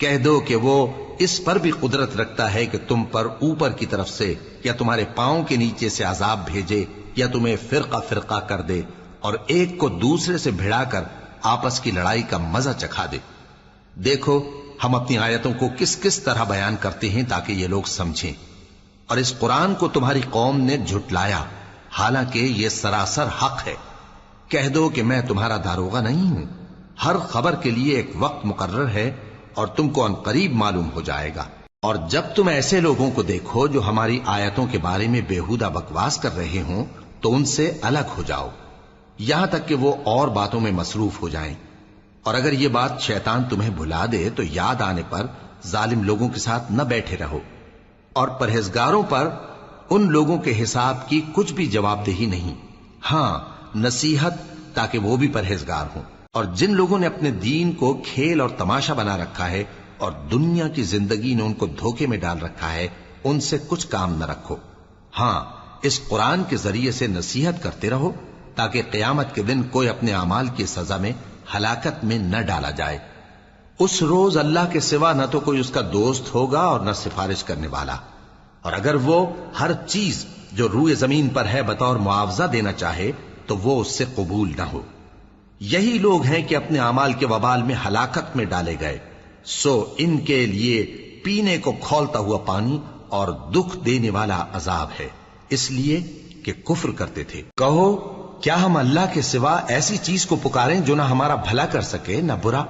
کہہ دو کہ وہ اس پر بھی قدرت رکھتا ہے کہ تم پر اوپر کی طرف سے یا تمہارے پاؤں کے نیچے سے عذاب بھیجے یا تمہیں فرقہ فرقہ کر دے اور ایک کو دوسرے سے بھڑا کر آپس کی لڑائی کا مزہ چکھا دے۔ دیکھو ہم اپنی آیتوں کو کس کس طرح بیان کرتے ہیں تاکہ یہ لوگ سمجھیں، اور اس قرآن کو تمہاری قوم نے جھٹلایا حالانکہ یہ سراسر حق ہے۔ کہہ دو کہ میں تمہارا داروغہ نہیں ہوں، ہر خبر کے لیے ایک وقت مقرر ہے اور تم کو ان قریب معلوم ہو جائے گا۔ اور جب تم ایسے لوگوں کو دیکھو جو ہماری آیتوں کے بارے میں بےہودہ بکواس کر رہے ہوں تو ان سے الگ ہو جاؤ، یہاں تک کہ وہ اور باتوں میں مصروف ہو جائیں۔ اور اگر یہ بات شیطان تمہیں بھلا دے تو یاد آنے پر ظالم لوگوں کے ساتھ نہ بیٹھے رہو، اور پرہیزگاروں پر ان لوگوں کے حساب کی کچھ بھی جواب دہی نہیں، ہاں نصیحت تاکہ وہ بھی پرہیزگار ہوں۔ اور جن لوگوں نے اپنے دین کو کھیل اور تماشا بنا رکھا ہے اور دنیا کی زندگی نے ان کو دھوکے میں ڈال رکھا ہے، ان سے کچھ کام نہ رکھو، ہاں اس قرآن کے ذریعے سے نصیحت کرتے رہو تاکہ قیامت کے دن کوئی اپنے اعمال کی سزا میں ہلاکت میں نہ ڈالا جائے۔ اس روز اللہ کے سوا نہ تو کوئی اس کا دوست ہوگا اور نہ سفارش کرنے والا، اور اگر وہ ہر چیز جو روئے زمین پر ہے بطور معاوضہ دینا چاہے تو وہ اس سے قبول نہ ہو۔ یہی لوگ ہیں کہ اپنے اعمال کے وبال میں ہلاکت میں ڈالے گئے، سو ان کے لیے پینے کو کھولتا ہوا پانی اور دکھ دینے والا عذاب ہے، اس لیے کہ کفر کرتے تھے۔ کہو کیا ہم اللہ کے سوا ایسی چیز کو پکاریں جو نہ ہمارا بھلا کر سکے نہ برا؟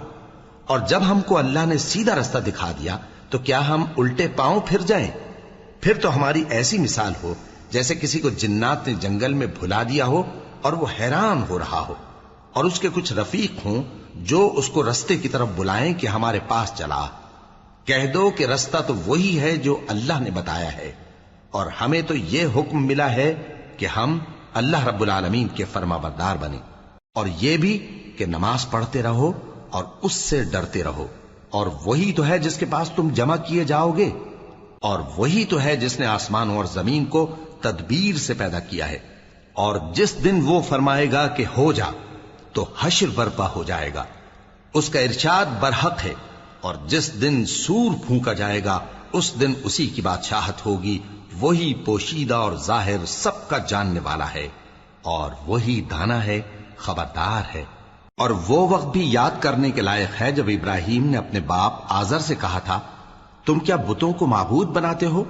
اور جب ہم کو اللہ نے سیدھا رستہ دکھا دیا تو کیا ہم الٹے پاؤں پھر جائیں؟ پھر تو ہماری ایسی مثال ہو جیسے کسی کو جنات نے جنگل میں بھلا دیا ہو اور وہ حیران ہو رہا ہو، اور اس کے کچھ رفیق ہوں جو اس کو رستے کی طرف بلائیں کہ ہمارے پاس چلا۔ کہہ دو کہ رستہ تو وہی ہے جو اللہ نے بتایا ہے، اور ہمیں تو یہ حکم ملا ہے کہ ہم اللہ رب العالمین کے فرما بردار بنیں، اور یہ بھی کہ نماز پڑھتے رہو اور اس سے ڈرتے رہو، اور وہی تو ہے جس کے پاس تم جمع کیے جاؤ گے، اور وہی تو ہے جس نے آسمانوں اور زمین کو تدبیر سے پیدا کیا ہے، اور جس دن وہ فرمائے گا کہ ہو جا تو حشر برپا ہو جائے گا، اس کا ارشاد برحق ہے، اور جس دن سور پھونکا جائے گا اس دن اسی کی بادشاہت ہوگی، وہی پوشیدہ اور ظاہر سب کا جاننے والا ہے، اور وہی دانا ہے، خبردار ہے۔ اور وہ وقت بھی یاد کرنے کے لائق ہے جب ابراہیم نے اپنے باپ آزر سے کہا تھا تم کیا بتوں کو معبود بناتے ہو؟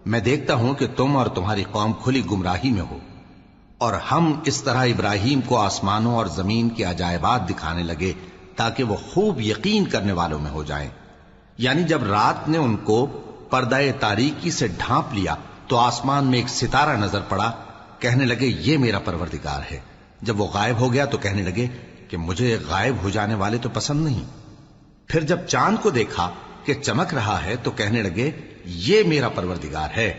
میں دیکھتا ہوں کہ تم اور تمہاری قوم کھلی گمراہی میں ہو۔ اور ہم اس طرح ابراہیم کو آسمانوں اور زمین کے عجائبات دکھانے لگے تاکہ وہ خوب یقین کرنے والوں میں ہو جائیں۔ یعنی جب رات نے ان کو پردہ تاریکی سے ڈھانپ لیا تو آسمان میں ایک ستارہ نظر پڑا، کہنے لگے یہ میرا پروردگار ہے۔ جب وہ غائب ہو گیا تو کہنے لگے کہ مجھے غائب ہو جانے والے تو پسند نہیں۔ پھر جب چاند کو دیکھا کہ چمک رہا ہے تو کہنے لگے یہ میرا پروردگار ہے۔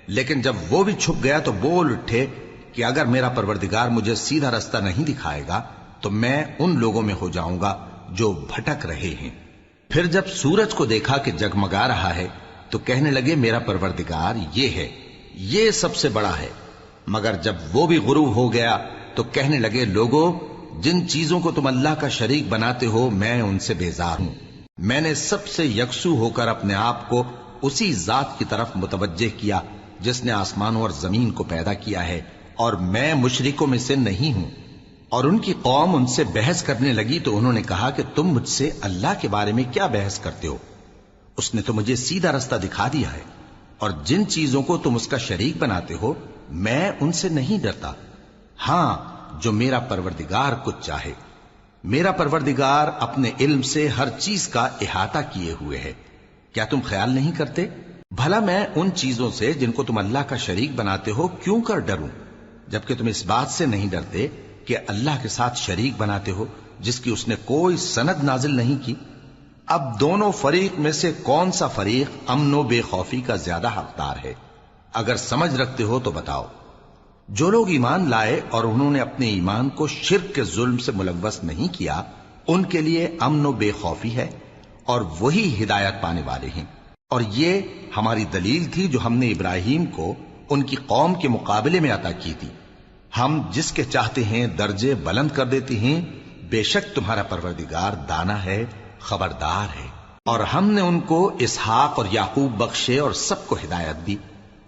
لیکن جب وہ بھی چھپ گیا تو بول اٹھے کہ اگر میرا پروردگار مجھے سیدھا رستہ نہیں دکھائے گا تو میں ان لوگوں میں ہو جاؤں گا جو بھٹک رہے ہیں۔ پھر جب سورج کو دیکھا کہ جگمگا رہا ہے تو کہنے لگے میرا پروردگار یہ ہے، یہ سب سے بڑا ہے۔ مگر جب وہ بھی غروب ہو گیا تو کہنے لگے لوگو جن چیزوں کو تم اللہ کا شریک بناتے ہو میں ان سے بیزار ہوں۔ میں نے سب سے یکسو ہو کر اپنے آپ کو اسی ذات کی طرف متوجہ کیا جس نے آسمانوں اور زمین کو پیدا کیا ہے، اور میں مشرکوں میں سے نہیں ہوں۔ اور ان کی قوم ان سے بحث کرنے لگی تو انہوں نے کہا کہ تم مجھ سے اللہ کے بارے میں کیا بحث کرتے ہو؟ اس نے تو مجھے سیدھا رستہ دکھا دیا ہے، اور جن چیزوں کو تم اس کا شریک بناتے ہو میں ان سے نہیں ڈرتا، ہاں جو میرا پروردگار کچھ چاہے۔ میرا پروردگار اپنے علم سے ہر چیز کا احاطہ کیے ہوئے ہے۔ کیا تم خیال نہیں کرتے؟ بھلا میں ان چیزوں سے جن کو تم اللہ کا شریک بناتے ہو کیوں کر ڈروں، جبکہ تم اس بات سے نہیں ڈرتے کہ اللہ کے ساتھ شریک بناتے ہو جس کی اس نے کوئی سند نازل نہیں کی؟ اب دونوں فریق میں سے کون سا فریق امن و بے خوفی کا زیادہ حقدار ہے؟ اگر سمجھ رکھتے ہو تو بتاؤ۔ جو لوگ ایمان لائے اور انہوں نے اپنے ایمان کو شرک کے ظلم سے ملوث نہیں کیا، ان کے لیے امن و بے خوفی ہے اور وہی ہدایت پانے والے ہیں۔ اور یہ ہماری دلیل تھی جو ہم نے ابراہیم کو ان کی قوم کے مقابلے میں عطا کی تھی۔ ہم جس کے چاہتے ہیں درجے بلند کر دیتے ہیں، بے شک تمہارا پروردگار دانا ہے، خبردار ہے۔ اور ہم نے ان کو اسحاق اور یعقوب بخشے اور سب کو ہدایت دی،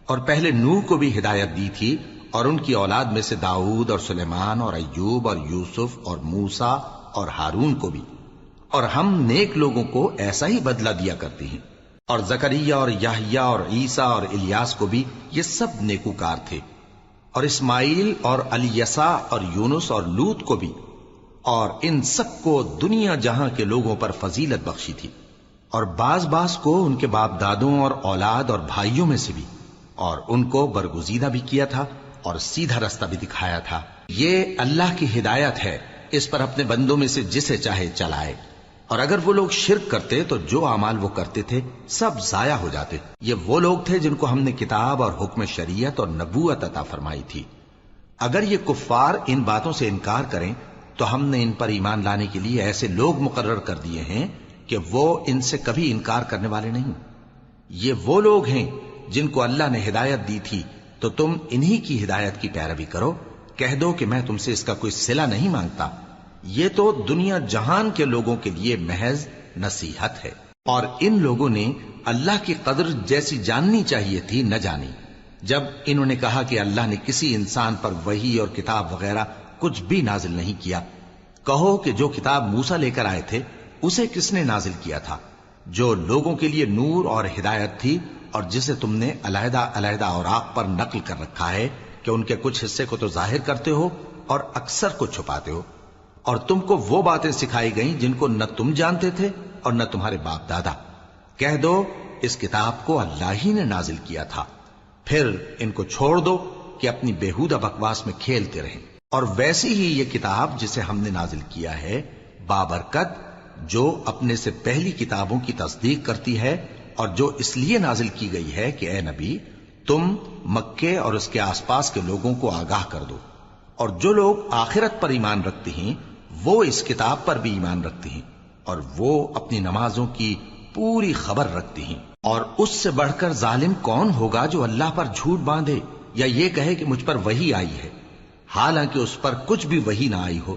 اور پہلے نوح کو بھی ہدایت دی تھی، اور ان کی اولاد میں سے داؤد اور سلیمان اور ایوب اور یوسف اور موسیٰ اور ہارون کو بھی۔ اور ہم نیک لوگوں کو ایسا ہی بدلہ دیا کرتے ہیں۔ اور زکریا اور یحییٰ اور عیسیٰ اور الیاس کو بھی، یہ سب نیکوکار تھے۔ اور اسماعیل اور الیسع اور یونس اور لوط کو بھی، اور ان سب کو دنیا جہاں کے لوگوں پر فضیلت بخشی تھی، اور بعض کو ان کے باپ دادوں اور اولاد اور بھائیوں میں سے بھی، اور ان کو برگزیدہ بھی کیا تھا اور سیدھا رستہ بھی دکھایا تھا۔ یہ اللہ کی ہدایت ہے، اس پر اپنے بندوں میں سے جسے چاہے چلائے۔ اور اگر وہ لوگ شرک کرتے تو جو اعمال وہ کرتے تھے سب ضائع ہو جاتے۔ یہ وہ لوگ تھے جن کو ہم نے کتاب اور حکم شریعت اور نبوت عطا فرمائی تھی۔ اگر یہ کفار ان باتوں سے انکار کریں تو ہم نے ان پر ایمان لانے کے لیے ایسے لوگ مقرر کر دیے ہیں کہ وہ ان سے کبھی انکار کرنے والے نہیں۔ یہ وہ لوگ ہیں جن کو اللہ نے ہدایت دی تھی، تو تم انہی کی ہدایت کی پیروی کرو۔ کہہ دو کہ میں تم سے اس کا کوئی صلہ نہیں مانگتا، یہ تو دنیا جہان کے لوگوں کے لیے محض نصیحت ہے۔ اور ان لوگوں نے اللہ کی قدر جیسی جاننی چاہیے تھی نہ جانی، جب انہوں نے کہا کہ اللہ نے کسی انسان پر وحی اور کتاب وغیرہ کچھ بھی نازل نہیں کیا۔ کہو کہ جو کتاب موسیٰ لے کر آئے تھے اسے کس نے نازل کیا تھا؟ جو لوگوں کے لیے نور اور ہدایت تھی، اور جسے تم نے علیحدہ علیحدہ اوراق پر نقل کر رکھا ہے کہ ان کے کچھ حصے کو تو ظاہر کرتے ہو اور اکثر کو چھپاتے ہو۔ اور تم کو وہ باتیں سکھائی گئیں جن کو نہ تم جانتے تھے اور نہ تمہارے باپ دادا۔ کہہ دو اس کتاب کو اللہ ہی نے نازل کیا تھا، پھر ان کو چھوڑ دو کہ اپنی بیہودہ بکواس میں کھیلتے رہیں۔ اور ویسی ہی یہ کتاب جسے ہم نے نازل کیا ہے بابرکت، جو اپنے سے پہلی کتابوں کی تصدیق کرتی ہے، اور جو اس لیے نازل کی گئی ہے کہ اے نبی تم مکے اور اس کے آس پاس کے لوگوں کو آگاہ کر دو۔ اور جو لوگ آخرت پر ایمان رکھتے ہیں وہ اس کتاب پر بھی ایمان رکھتے ہیں، اور وہ اپنی نمازوں کی پوری خبر رکھتے ہیں۔ اور اس سے بڑھ کر ظالم کون ہوگا جو اللہ پر جھوٹ باندھے یا یہ کہے کہ مجھ پر وحی آئی ہے، حالانکہ اس پر کچھ بھی وحی نہ آئی ہو،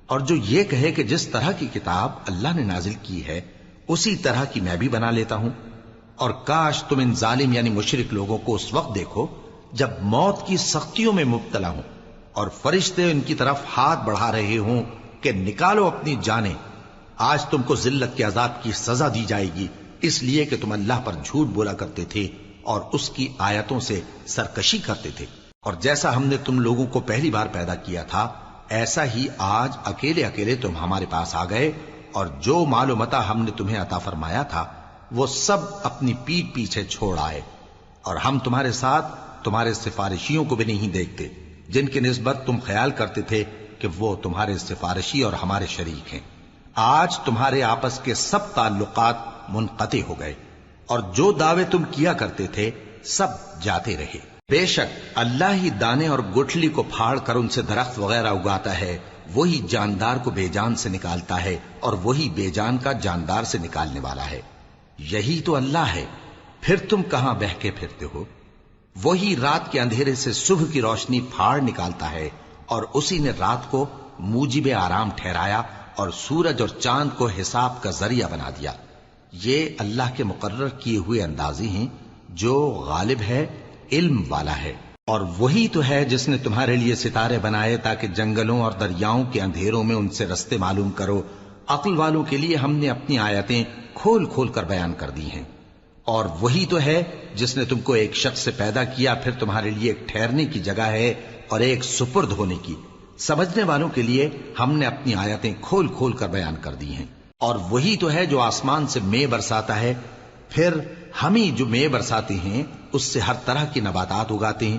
اور جو یہ کہے کہ جس طرح کی کتاب اللہ نے نازل کی ہے اسی طرح کی میں بھی بنا لیتا ہوں۔ اور کاش تم ان ظالم یعنی مشرک لوگوں کو اس وقت دیکھو جب موت کی سختیوں میں مبتلا ہوں، اور فرشتے ان کی طرف ہاتھ بڑھا رہے ہوں کہ نکالو اپنی جانیں، آج تم کو ذلت کے عذاب کی سزا دی جائے گی، اس لیے کہ تم اللہ پر جھوٹ بولا کرتے تھے اور اس کی آیتوں سے سرکشی کرتے تھے۔ اور جیسا ہم نے تم لوگوں کو پہلی بار پیدا کیا تھا، ایسا ہی آج اکیلے اکیلے تم ہمارے پاس آ گئے، اور جو مال و متاع ہم نے تمہیں عطا فرمایا تھا وہ سب اپنی پیٹھ پیچھے چھوڑ آئے، اور ہم تمہارے ساتھ تمہارے سفارشیوں کو بھی نہیں دیکھتے جن کی نسبت تم خیال کرتے تھے کہ وہ تمہارے سفارشی اور ہمارے شریک ہیں۔ آج تمہارے آپس کے سب تعلقات منقطع ہو گئے، اور جو دعوے تم کیا کرتے تھے سب جاتے رہے۔ بے شک اللہ ہی دانے اور گٹھلی کو پھاڑ کر ان سے درخت وغیرہ اگاتا ہے، وہی جاندار کو بے جان سے نکالتا ہے، اور وہی بے جان کا جاندار سے نکالنے والا ہے۔ یہی تو اللہ ہے، پھر تم کہاں بہکے پھرتے ہو؟ وہی رات کے اندھیرے سے صبح کی روشنی پھاڑ نکالتا ہے، اور اسی نے رات کو موجب آرام ٹھہرایا اور سورج اور چاند کو حساب کا ذریعہ بنا دیا۔ یہ اللہ کے مقرر کیے ہوئے اندازے ہیں، جو غالب ہے، علم والا ہے۔ اور وہی تو ہے جس نے تمہارے لیے ستارے بنائے تاکہ جنگلوں اور دریاؤں کے اندھیروں میں ان سے رستے معلوم کرو۔ عقل والوں کے لیے ہم نے اپنی آیتیں کھول کھول کر بیان کر دی ہیں۔ اور وہی تو ہے جس نے تم کو ایک شخص سے پیدا کیا، پھر تمہارے لیے ایک ٹھہرنے کی جگہ ہے اور ایک سپرد ہونے کی۔ سمجھنے والوں کے لیے ہم نے اپنی آیتیں کھول کھول کر بیان کر دی ہیں۔ اور وہی تو ہے جو آسمان سے مے برساتا ہے، پھر ہم ہی جو مے برساتے ہیں اس سے ہر طرح کی نباتات اگاتے ہیں۔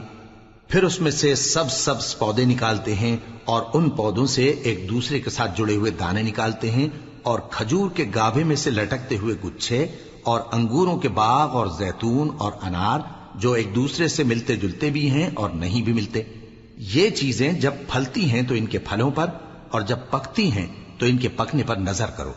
پھر اس میں سے سبز پودے نکالتے ہیں اور ان پودوں سے ایک دوسرے کے ساتھ جڑے ہوئے دانے نکالتے ہیں اور کھجور کے گابھے میں سے لٹکتے ہوئے گچھے اور انگوروں کے باغ اور زیتون اور انار جو ایک دوسرے سے ملتے جلتے بھی ہیں اور نہیں بھی ملتے. یہ چیزیں جب پھلتی ہیں تو ان کے پھلوں پر اور جب پکتی ہیں تو ان کے پکنے پر نظر کرو.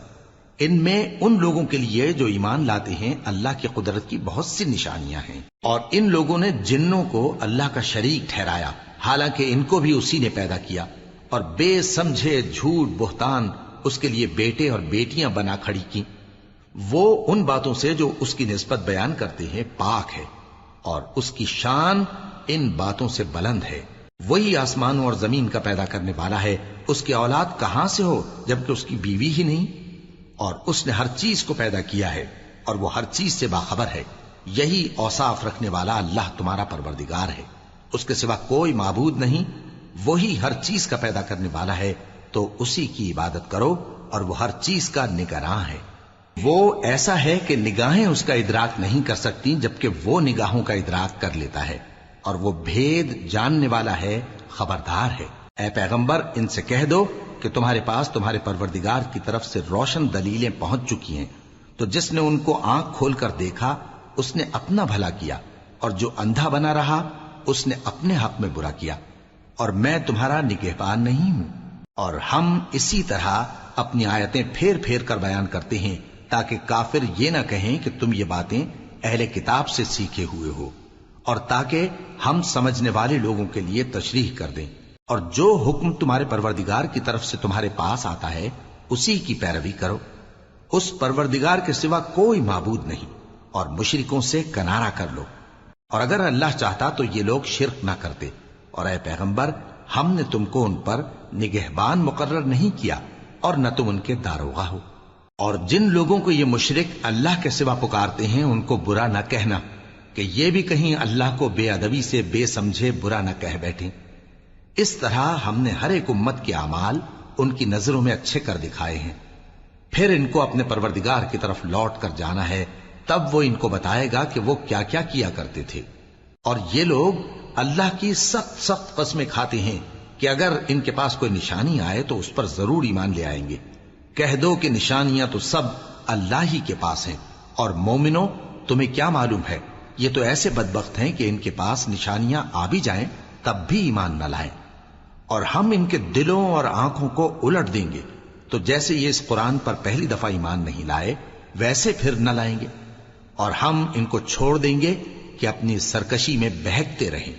ان میں ان لوگوں کے لیے جو ایمان لاتے ہیں اللہ کی قدرت کی بہت سی نشانیاں ہیں. اور ان لوگوں نے جنوں کو اللہ کا شریک ٹھہرایا حالانکہ ان کو بھی اسی نے پیدا کیا اور بے سمجھے جھوٹ بہتان اس کے لیے بیٹے اور بیٹیاں بنا کھڑی کی. وہ ان باتوں سے جو اس کی نسبت بیان کرتے ہیں پاک ہے اور اس کی شان ان باتوں سے بلند ہے. وہی آسمانوں اور زمین کا پیدا کرنے والا ہے. اس کی اولاد کہاں سے ہو جبکہ اس کی بیوی ہی نہیں. اور اس نے ہر چیز کو پیدا کیا ہے اور وہ ہر چیز سے باخبر ہے. یہی اوصاف رکھنے والا اللہ تمہارا پروردگار ہے. اس کے سوا کوئی معبود نہیں. وہی ہر چیز کا پیدا کرنے والا ہے تو اسی کی عبادت کرو اور وہ ہر چیز کا نگراں ہے. وہ ایسا ہے کہ نگاہیں اس کا ادراک نہیں کر سکتی جبکہ وہ نگاہوں کا ادراک کر لیتا ہے اور وہ بھید جاننے والا ہے خبردار ہے. اے پیغمبر ان سے کہہ دو کہ تمہارے پاس تمہارے پروردگار کی طرف سے روشن دلیلیں پہنچ چکی ہیں تو جس نے ان کو آنکھ کھول کر دیکھا اس نے اپنا بھلا کیا اور جو اندھا بنا رہا اس نے اپنے حق میں برا کیا. اور میں تمہارا نگہبان نہیں ہوں. اور ہم اسی طرح اپنی آیتیں پھیر پھیر کر بیان کرتے ہیں تاکہ کافر یہ نہ کہیں کہ تم یہ باتیں اہل کتاب سے سیکھے ہوئے ہو اور تاکہ ہم سمجھنے والے لوگوں کے لیے تشریح کر دیں. اور جو حکم تمہارے پروردگار کی طرف سے تمہارے پاس آتا ہے اسی کی پیروی کرو. اس پروردگار کے سوا کوئی معبود نہیں اور مشرکوں سے کنارہ کر لو. اور اگر اللہ چاہتا تو یہ لوگ شرک نہ کرتے. اور اے پیغمبر ہم نے تم کو ان پر نگہبان مقرر نہیں کیا اور نہ تم ان کے داروغہ ہو. اور جن لوگوں کو یہ مشرک اللہ کے سوا پکارتے ہیں ان کو برا نہ کہنا کہ یہ بھی کہیں اللہ کو بے ادبی سے بے سمجھے برا نہ کہہ بیٹھیں. اس طرح ہم نے ہر ایک امت کے اعمال ان کی نظروں میں اچھے کر دکھائے ہیں. پھر ان کو اپنے پروردگار کی طرف لوٹ کر جانا ہے تب وہ ان کو بتائے گا کہ وہ کیا کیا کیا کرتے تھے. اور یہ لوگ اللہ کی سخت سخت قسمیں کھاتے ہیں کہ اگر ان کے پاس کوئی نشانی آئے تو اس پر ضرور ایمان لے آئیں گے. کہہ دو کہ نشانیاں تو سب اللہ ہی کے پاس ہیں. اور مومنو تمہیں کیا معلوم ہے یہ تو ایسے بدبخت ہیں کہ ان کے پاس نشانیاں آ بھی جائیں تب بھی ایمان نہ لائیں. اور ہم ان کے دلوں اور آنکھوں کو الٹ دیں گے تو جیسے یہ اس قرآن پر پہلی دفعہ ایمان نہیں لائے ویسے پھر نہ لائیں گے. اور ہم ان کو چھوڑ دیں گے کہ اپنی سرکشی میں بہکتے رہیں.